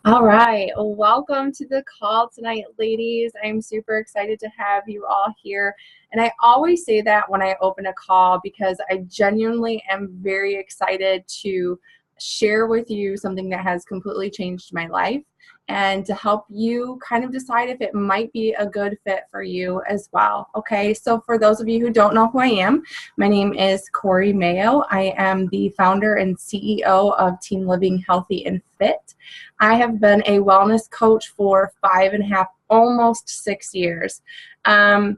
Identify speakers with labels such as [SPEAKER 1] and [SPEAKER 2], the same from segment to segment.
[SPEAKER 1] All right. Well, welcome to the call tonight, ladies. I'm super excited to have you all here. And I always say that when I open a call because I genuinely am very excited to share with you something that has completely changed my life and to help you kind of decide if it might be a good fit for you as well. Okay. So for those of you who don't know who I am, my name is Corey Mayo. I am the founder and CEO of Team Living Healthy and Fit. I have been a wellness coach for 5.5, almost 6 years. And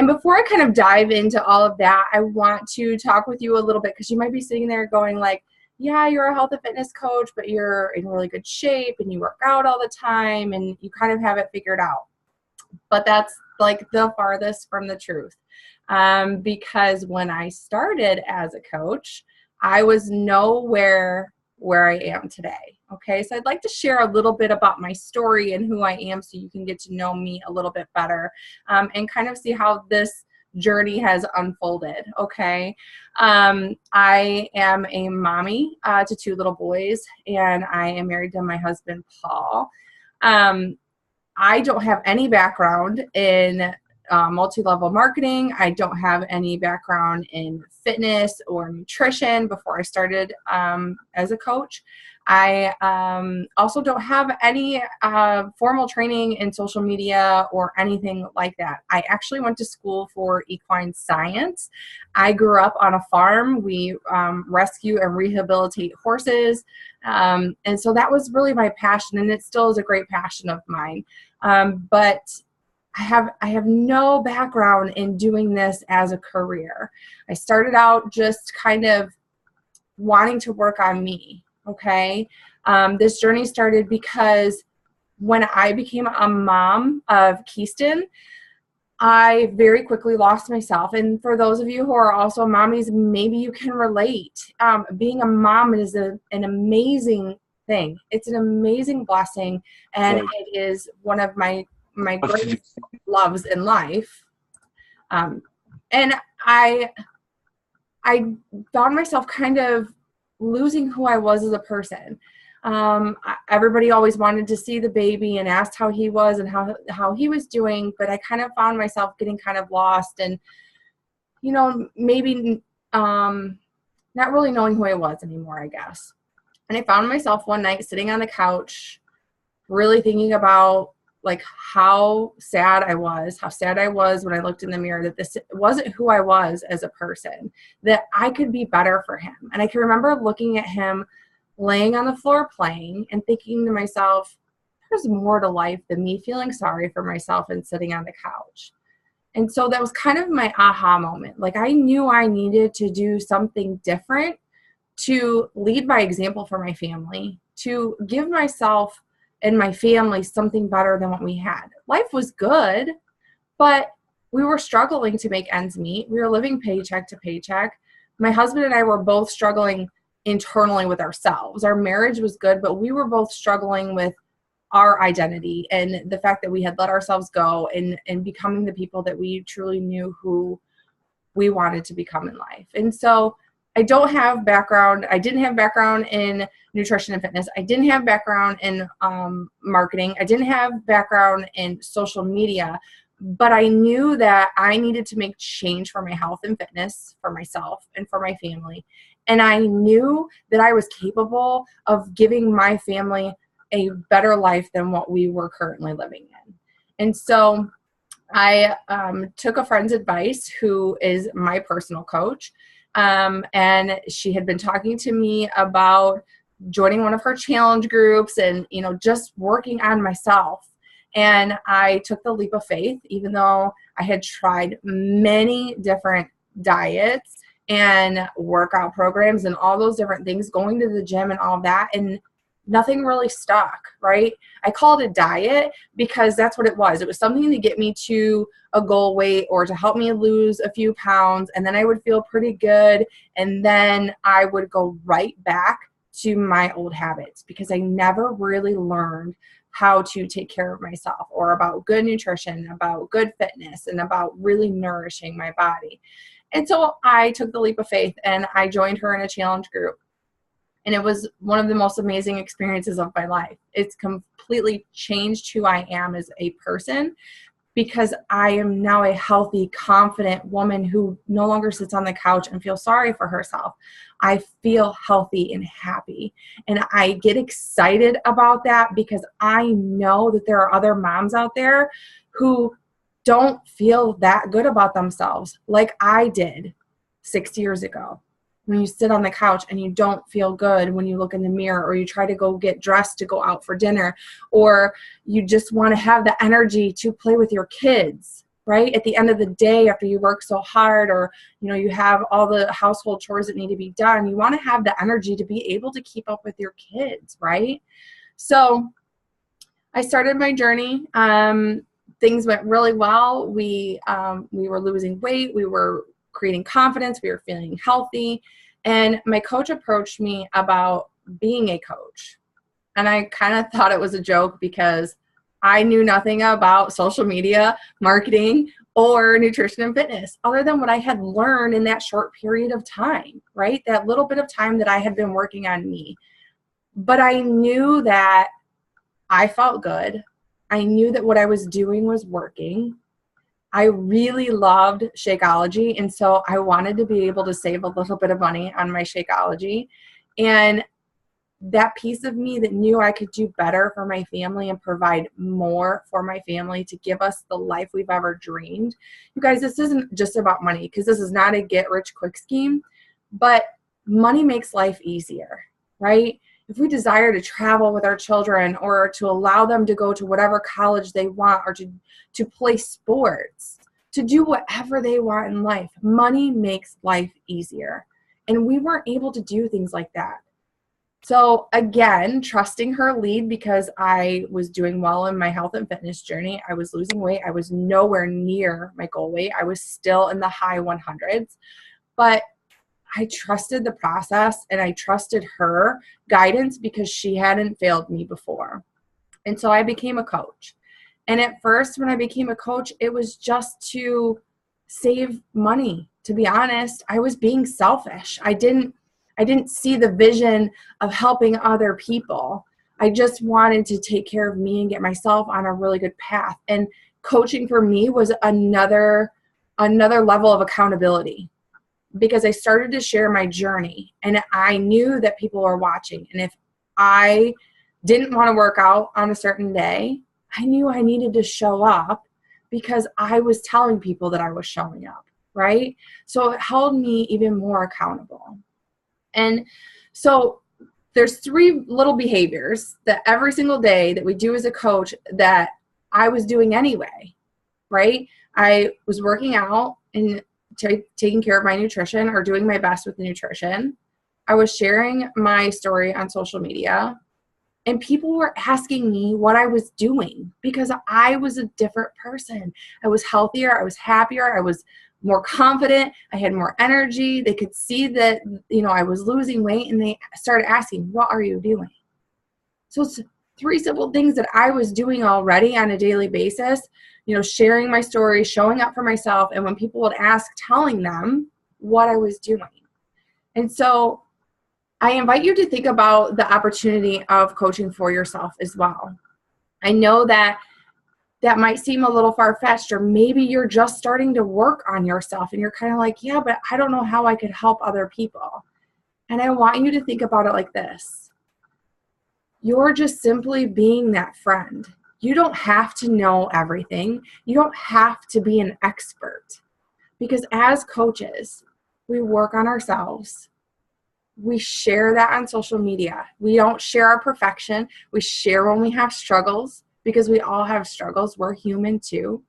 [SPEAKER 1] before I kind of dive into all of that, I want to talk with you a little bit because you might be sitting there going like, yeah, you're a health and fitness coach, but you're in really good shape and you work out all the time and you kind of have it figured out. But that's like the farthest from the truth. Because when I started as a coach, I was nowhere where I am today. Okay, so I'd like to share a little bit about my story and who I am so you can get to know me a little bit better and kind of see how this journey has unfolded. Okay, I am a mommy to two little boys, and I am married to my husband, Paul. I don't have any background in multi-level marketing. I don't have any background in fitness or nutrition before I started as a coach. I also don't have any formal training in social media or anything like that. I actually went to school for equine science. I grew up on a farm. We rescue and rehabilitate horses. And so that was really my passion, and it still is a great passion of mine. But I have no background in doing this as a career. I started out just kind of wanting to work on me. Okay. This journey started because when I became a mom of Keyston, I very quickly lost myself. And for those of you who are also mommies, maybe you can relate. Being a mom is an amazing thing. It's an amazing blessing, and
[SPEAKER 2] Right.
[SPEAKER 1] it is one of my greatest loves in life. And I found myself kind of losing who I was as a person. Everybody always wanted to see the baby and asked how he was and how he was doing, but I kind of found myself getting kind of lost and, maybe not really knowing who I was anymore, I guess. And I found myself one night sitting on the couch, really thinking about like how sad I was when I looked in the mirror, that this wasn't who I was as a person, that I could be better for him. And I can remember looking at him laying on the floor playing and thinking to myself, there's more to life than me feeling sorry for myself and sitting on the couch. And so that was kind of my aha moment. Like I knew I needed to do something different to lead by example for my family, to give myself and my family something better than what we had. Life was good, but we were struggling to make ends meet. We were living paycheck to paycheck. My husband and I were both struggling internally with ourselves. Our marriage was good, but we were both struggling with our identity and the fact that we had let ourselves go and becoming the people that we truly knew who we wanted to become in life. And so I didn't have background in nutrition and fitness. I didn't have background in marketing. I didn't have background in social media, but I knew that I needed to make change for my health and fitness, for myself and for my family. And I knew that I was capable of giving my family a better life than what we were currently living in. And so I took a friend's advice, who is my personal coach, and she had been talking to me about joining one of her challenge groups and, just working on myself. And I took the leap of faith, even though I had tried many different diets and workout programs and all those different things, going to the gym and all that. And nothing really stuck, right? I called it a diet because that's what it was. It was something to get me to a goal weight or to help me lose a few pounds, and then I would feel pretty good, and then I would go right back to my old habits because I never really learned how to take care of myself or about good nutrition, about good fitness, and about really nourishing my body. And so I took the leap of faith and I joined her in a challenge group. And it was one of the most amazing experiences of my life. It's completely changed who I am as a person, because I am now a healthy, confident woman who no longer sits on the couch and feels sorry for herself. I feel healthy and happy. And I get excited about that because I know that there are other moms out there who don't feel that good about themselves like I did 6 years ago. When you sit on the couch and you don't feel good when you look in the mirror, or you try to go get dressed to go out for dinner, or you just want to have the energy to play with your kids, right? At the end of the day, after you work so hard, or you have all the household chores that need to be done, you want to have the energy to be able to keep up with your kids, right? So I started my journey. Things went really well. We were losing weight. We were creating confidence. We were feeling healthy. And my coach approached me about being a coach. And I kind of thought it was a joke because I knew nothing about social media, marketing, or nutrition and fitness, other than what I had learned in that short period of time, right? That little bit of time that I had been working on me. But I knew that I felt good. I knew that what I was doing was working. I really loved Shakeology, and so I wanted to be able to save a little bit of money on my Shakeology. And that piece of me that knew I could do better for my family and provide more for my family to give us the life we've ever dreamed. You guys, this isn't just about money, because this is not a get-rich-quick scheme, but money makes life easier, right? If we desire to travel with our children, or to allow them to go to whatever college they want, or to play sports, to do whatever they want in life, money makes life easier. And we weren't able to do things like that. So again, trusting her lead, because I was doing well in my health and fitness journey. I was losing weight. I was nowhere near my goal weight. I was still in the high 100s, but I trusted the process and I trusted her guidance because she hadn't failed me before. And so I became a coach. And at first, when I became a coach, it was just to save money. To be honest, I was being selfish. I didn't see the vision of helping other people. I just wanted to take care of me and get myself on a really good path. And coaching for me was another level of accountability, because I started to share my journey and I knew that people were watching. And if I didn't want to work out on a certain day, I knew I needed to show up because I was telling people that I was showing up, right? So it held me even more accountable. And so there's 3 little behaviors that every single day that we do as a coach that I was doing anyway, right? I was working out and taking care of my nutrition, or doing my best with the nutrition. I was sharing my story on social media, and people were asking me what I was doing because I was a different person. I was healthier. I was happier. I was more confident. I had more energy. They could see that, I was losing weight, and they started asking, what are you doing? So it's 3 simple things that I was doing already on a daily basis, sharing my story, showing up for myself, and when people would ask, telling them what I was doing. And so I invite you to think about the opportunity of coaching for yourself as well. I know that might seem a little far-fetched, or maybe you're just starting to work on yourself and you're kind of like, yeah, but I don't know how I could help other people. And I want you to think about it like this. You're just simply being that friend. You don't have to know everything. You don't have to be an expert, because as coaches, we work on ourselves. We share that on social media. We don't share our perfection. We share when we have struggles, because we all have struggles. We're human too.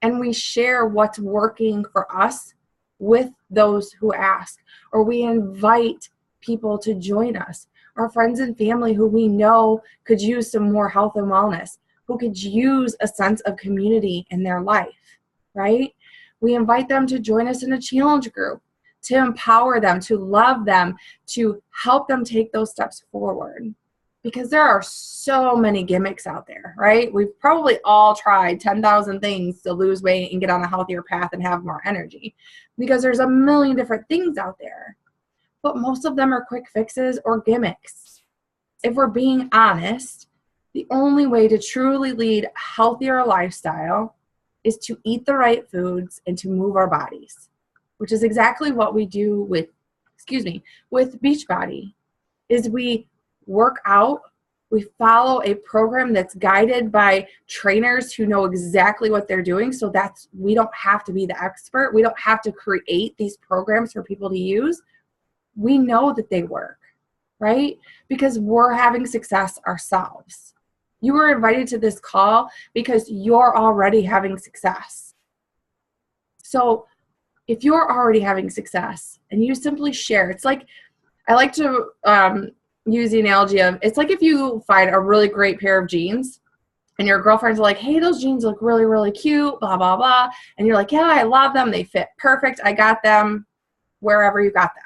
[SPEAKER 1] And we share what's working for us with those who ask, or we invite people to join us. Our friends and family who we know could use some more health and wellness, who could use a sense of community in their life, right? We invite them to join us in a challenge group, to empower them, to love them, to help them take those steps forward. Because there are so many gimmicks out there, right? We've probably all tried 10,000 things to lose weight and get on a healthier path and have more energy, because there's a million different things out there. but most of them are quick fixes or gimmicks. If we're being honest, the only way to truly lead a healthier lifestyle is to eat the right foods and to move our bodies, which is exactly what we do with Beachbody, is we work out, we follow a program that's guided by trainers who know exactly what they're doing, so that's, we don't have to be the expert. We don't have to create these programs for people to use. We know that they work, right? Because we're having success ourselves. You were invited to this call because you're already having success. So if you're already having success and you simply share, it's like, I like to use the analogy of, it's like if you find a really great pair of jeans and your girlfriend's like, hey, those jeans look really, really cute, blah, blah, blah. And you're like, yeah, I love them. They fit perfect. I got them wherever you got them.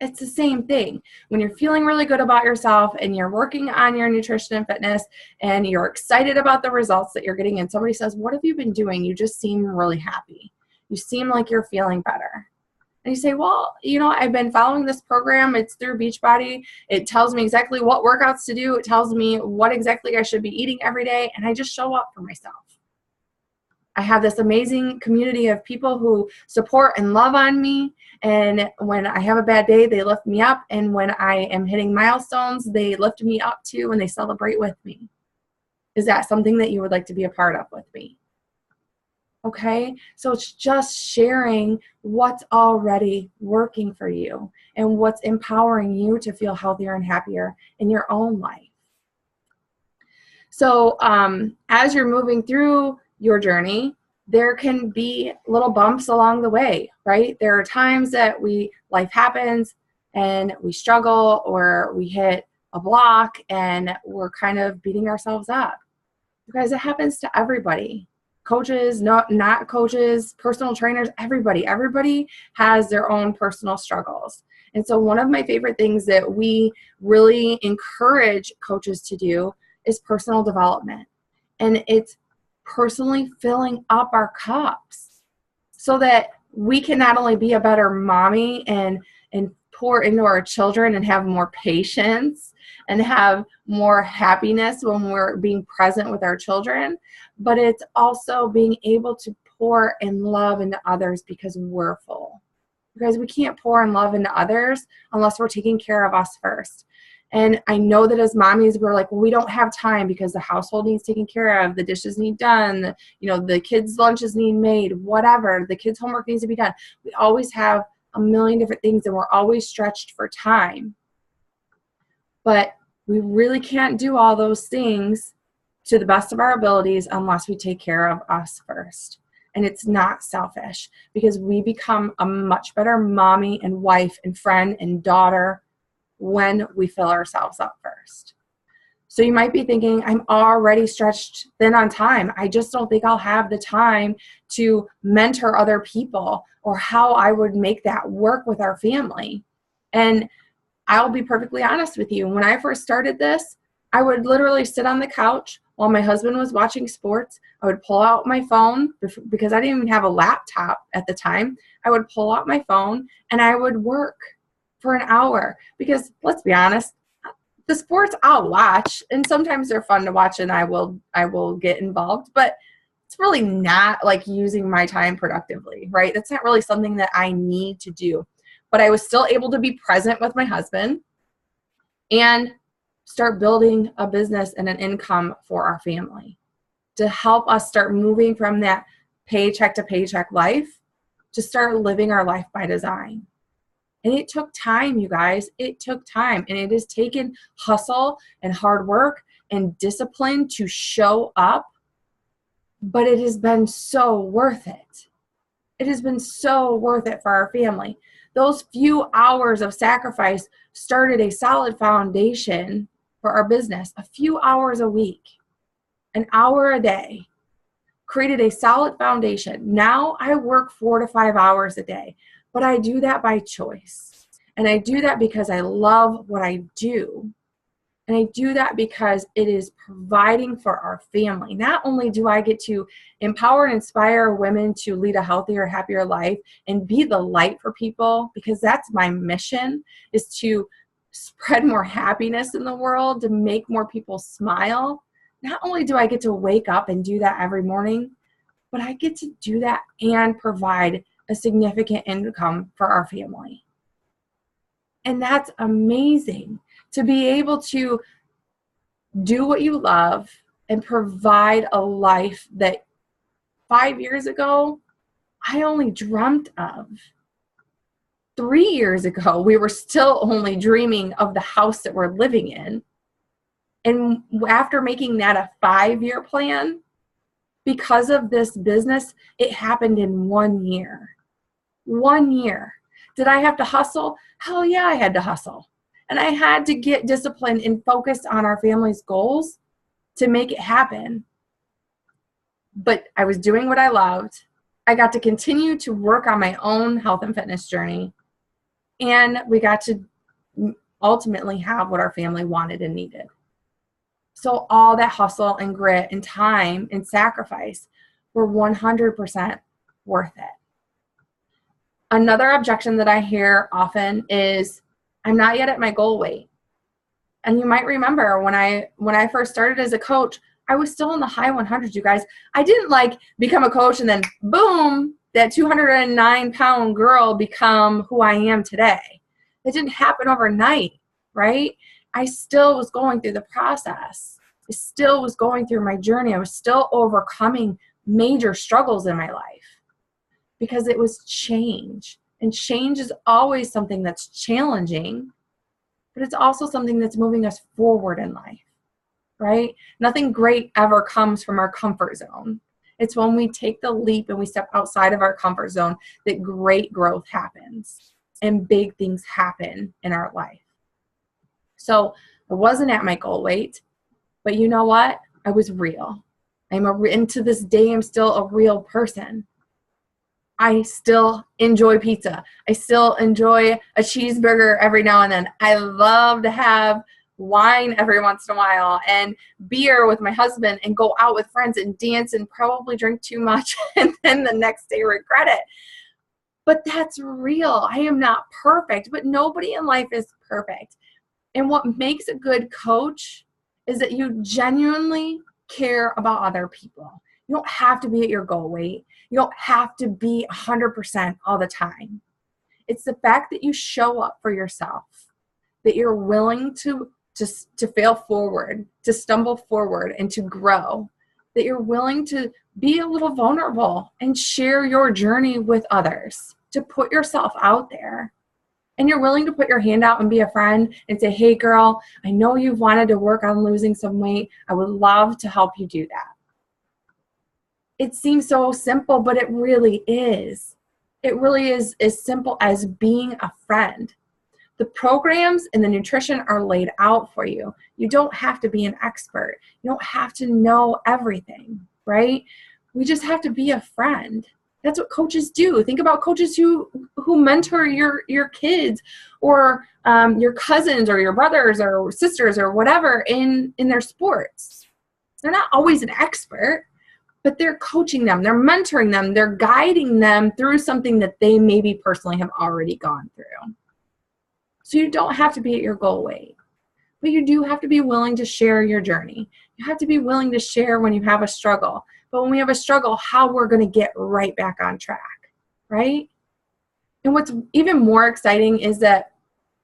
[SPEAKER 1] It's the same thing. When you're feeling really good about yourself and you're working on your nutrition and fitness and you're excited about the results that you're getting, and somebody says, what have you been doing? You just seem really happy. You seem like you're feeling better. And you say, well, you know, I've been following this program. It's through Beachbody. It tells me exactly what workouts to do. It tells me what exactly I should be eating every day. And I just show up for myself. I have this amazing community of people who support and love on me. And when I have a bad day, they lift me up. And when I am hitting milestones, they lift me up too, and they celebrate with me. Is that something that you would like to be a part of with me? Okay, so it's just sharing what's already working for you and what's empowering you to feel healthier and happier in your own life. So as you're moving through your journey, there can be little bumps along the way, right? There are times that life happens and we struggle, or we hit a block and we're kind of beating ourselves up. Because it happens to everybody. Coaches, not coaches, personal trainers, everybody. Everybody has their own personal struggles. And so one of my favorite things that we really encourage coaches to do is personal development. And it's personally filling up our cups so that we can not only be a better mommy and pour into our children and have more patience and have more happiness when we're being present with our children, but it's also being able to pour in love into others because we're full. Because we can't pour in love into others unless we're taking care of us first. And I know that as mommies, we're like, well, we don't have time because the household needs taken care of, the dishes need done, the kids' lunches need made, whatever, the kids' homework needs to be done. We always have a million different things and we're always stretched for time. But we really can't do all those things to the best of our abilities unless we take care of us first. And it's not selfish, because we become a much better mommy and wife and friend and daughter when we fill ourselves up first. So you might be thinking, I'm already stretched thin on time. I just don't think I'll have the time to mentor other people, or how I would make that work with our family. And I'll be perfectly honest with you. When I first started this, I would literally sit on the couch while my husband was watching sports. I would pull out my phone, because I didn't even have a laptop at the time. I would pull out my phone and I would work for an hour, because let's be honest, the sports I'll watch, and sometimes they're fun to watch and I will get involved, but it's really not like using my time productively, right? That's not really something that I need to do. But I was still able to be present with my husband and start building a business and an income for our family to help us start moving from that paycheck to paycheck life to start living our life by design. And it took time, you guys. It took time. And it has taken hustle and hard work and discipline to show up. But it has been so worth it. It has been so worth it for our family. Those few hours of sacrifice started a solid foundation for our business. A few hours a week, an hour a day, created a solid foundation. Now I work 4 to 5 hours a day, but I do that by choice. And I do that because I love what I do. And I do that because it is providing for our family. Not only do I get to empower and inspire women to lead a healthier, happier life and be the light for people, because that's my mission, is to spread more happiness in the world, to make more people smile. Not only do I get to wake up and do that every morning, but I get to do that and provide a significant income for our family. And that's amazing, to be able to do what you love and provide a life that 5 years ago, I only dreamt of. 3 years ago, we were still only dreaming of the house that we're living in. And after making that a 5-year plan, because of this business, it happened in 1 year. 1 year. Did I have to hustle? Hell yeah, I had to hustle. And I had to get disciplined and focused on our family's goals to make it happen. But I was doing what I loved. I got to continue to work on my own health and fitness journey. And we got to ultimately have what our family wanted and needed. So all that hustle and grit and time and sacrifice were 100% worth it. Another objection that I hear often is, I'm not yet at my goal weight. And you might remember when I first started as a coach, I was still in the high 100s, you guys. I didn't like become a coach and then boom, that 209-pound girl become who I am today. It didn't happen overnight, right? I still was going through the process. I still was going through my journey. I was still overcoming major struggles in my life because it was change. And change is always something that's challenging, but it's also something that's moving us forward in life, right? Nothing great ever comes from our comfort zone. It's when we take the leap and we step outside of our comfort zone that great growth happens and big things happen in our life. So I wasn't at my goal weight, but you know what? I was real. And to this day, I'm still a real person. I still enjoy pizza. I still enjoy a cheeseburger every now and then. I love to have wine every once in a while and beer with my husband and go out with friends and dance and probably drink too much and then the next day regret it. But that's real. I am not perfect, but nobody in life is perfect. And what makes a good coach is that you genuinely care about other people. You don't have to be at your goal weight. You don't have to be 100% all the time. It's the fact that you show up for yourself, that you're willing to fail forward, to stumble forward, and to grow, that you're willing to be a little vulnerable and share your journey with others, to put yourself out there. And you're willing to put your hand out and be a friend and say, hey girl, I know you've wanted to work on losing some weight. I would love to help you do that. It seems so simple, but it really is. It really is as simple as being a friend. The programs and the nutrition are laid out for you. You don't have to be an expert. You don't have to know everything, right? We just have to be a friend. That's what coaches do. Think about coaches who mentor your kids or your cousins or your brothers or sisters or whatever in their sports. They're not always an expert, but they're coaching them, they're mentoring them, they're guiding them through something that they maybe personally have already gone through. So you don't have to be at your goal weight, but you do have to be willing to share your journey. You have to be willing to share when you have a struggle. But when we have a struggle, how we're going to get right back on track, right? And what's even more exciting is that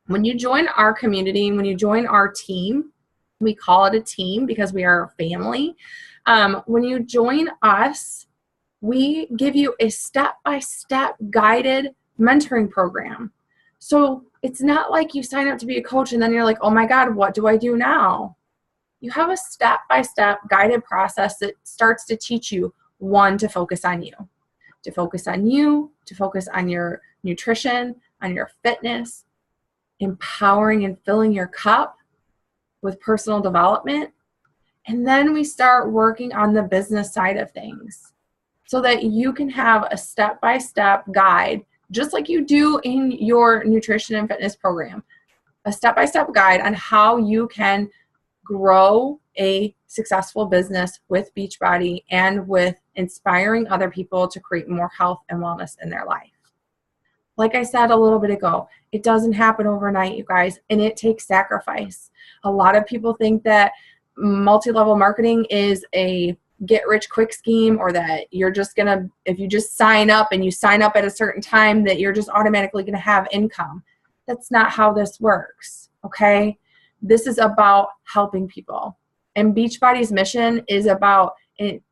[SPEAKER 1] when you join our community, when you join our team, we call it a team because we are a family. When you join us, we give you a step-by-step guided mentoring program. So it's not like you sign up to be a coach and then you're like, oh my God, what do I do now? You have a step-by-step guided process that starts to teach you, one, to focus on you, to focus on your nutrition, on your fitness, empowering and filling your cup with personal development. And then we start working on the business side of things so that you can have a step-by-step guide, just like you do in your nutrition and fitness program, a step-by-step guide on how you can grow a successful business with Beachbody and with inspiring other people to create more health and wellness in their life. Like I said a little bit ago, it doesn't happen overnight, you guys, and it takes sacrifice. A lot of people think that multi-level marketing is a get-rich-quick scheme, or that you're just going to, if you just sign up and you sign up at a certain time, that you're just automatically going to have income. That's not how this works, okay? This is about helping people. And Beachbody's mission is about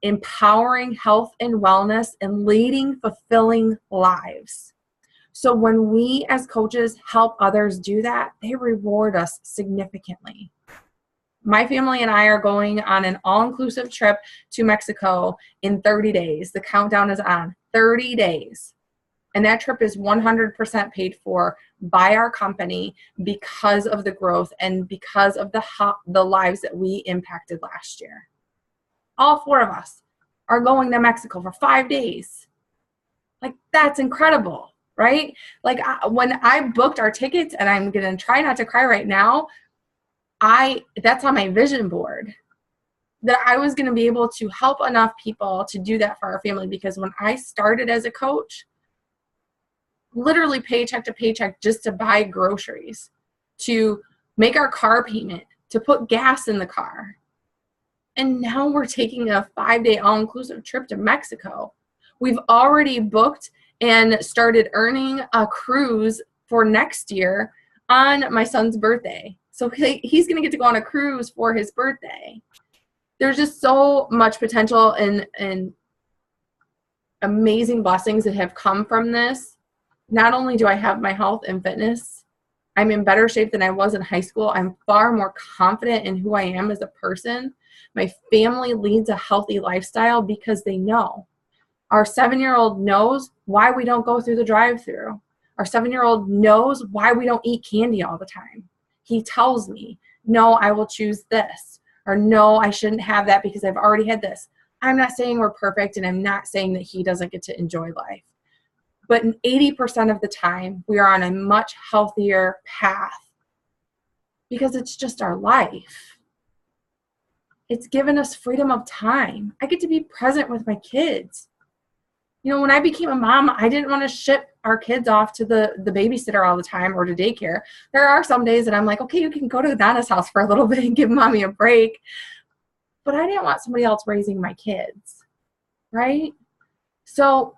[SPEAKER 1] empowering health and wellness and leading fulfilling lives. So when we as coaches help others do that, they reward us significantly. My family and I are going on an all-inclusive trip to Mexico in 30 days. The countdown is on. 30 days. And that trip is 100% paid for by our company because of the growth and because of the lives that we impacted last year. All 4 of us are going to Mexico for 5 days. Like, that's incredible, right? Like, when I booked our tickets, and I'm going to try not to cry right now, that's on my vision board, that I was going to be able to help enough people to do that for our family. Because when I started as a coach, literally paycheck to paycheck just to buy groceries, to make our car payment, to put gas in the car. And now we're taking a 5-day all-inclusive trip to Mexico. We've already booked and started earning a cruise for next year on my son's birthday. So he's going to get to go on a cruise for his birthday. There's just so much potential and amazing blessings that have come from this. Not only do I have my health and fitness, I'm in better shape than I was in high school. I'm far more confident in who I am as a person. My family leads a healthy lifestyle because they know. Our 7-year-old knows why we don't go through the drive-thru. Our 7-year-old knows why we don't eat candy all the time. He tells me, no, I will choose this, or no, I shouldn't have that because I've already had this. I'm not saying we're perfect, and I'm not saying that he doesn't get to enjoy life. But 80% of the time, we are on a much healthier path because it's just our life. It's given us freedom of time. I get to be present with my kids. You know, when I became a mom, I didn't want to ship our kids off to the babysitter all the time or to daycare. There are some days that I'm like, okay, you can go to Donna's house for a little bit and give mommy a break. But I didn't want somebody else raising my kids, right? So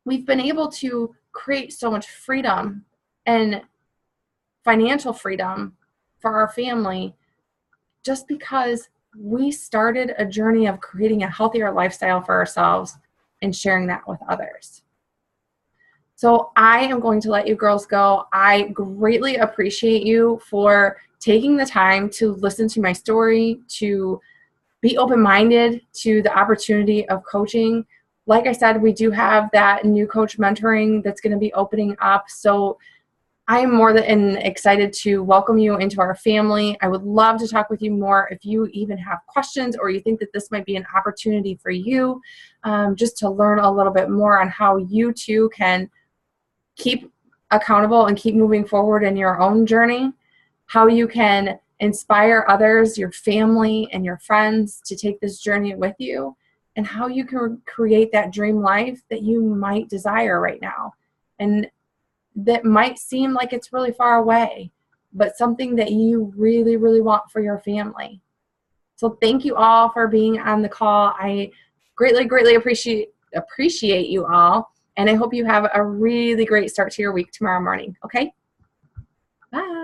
[SPEAKER 1] we've been able to create so much freedom and financial freedom for our family just because we started a journey of creating a healthier lifestyle for ourselves and sharing that with others. So I am going to let you girls go. I greatly appreciate you for taking the time to listen to my story, to be open-minded to the opportunity of coaching. Like I said, we do have that new coach mentoring that's going to be opening up. So I am more than excited to welcome you into our family. I would love to talk with you more if you even have questions or you think that this might be an opportunity for you, just to learn a little bit more on how you too can keep accountable and keep moving forward in your own journey, how you can inspire others, your family and your friends to take this journey with you, and how you can create that dream life that you might desire right now. And that might seem like it's really far away, but something that you really, really want for your family. So thank you all for being on the call. I greatly, greatly appreciate you all. And I hope you have a really great start to your week tomorrow morning. Okay? Bye.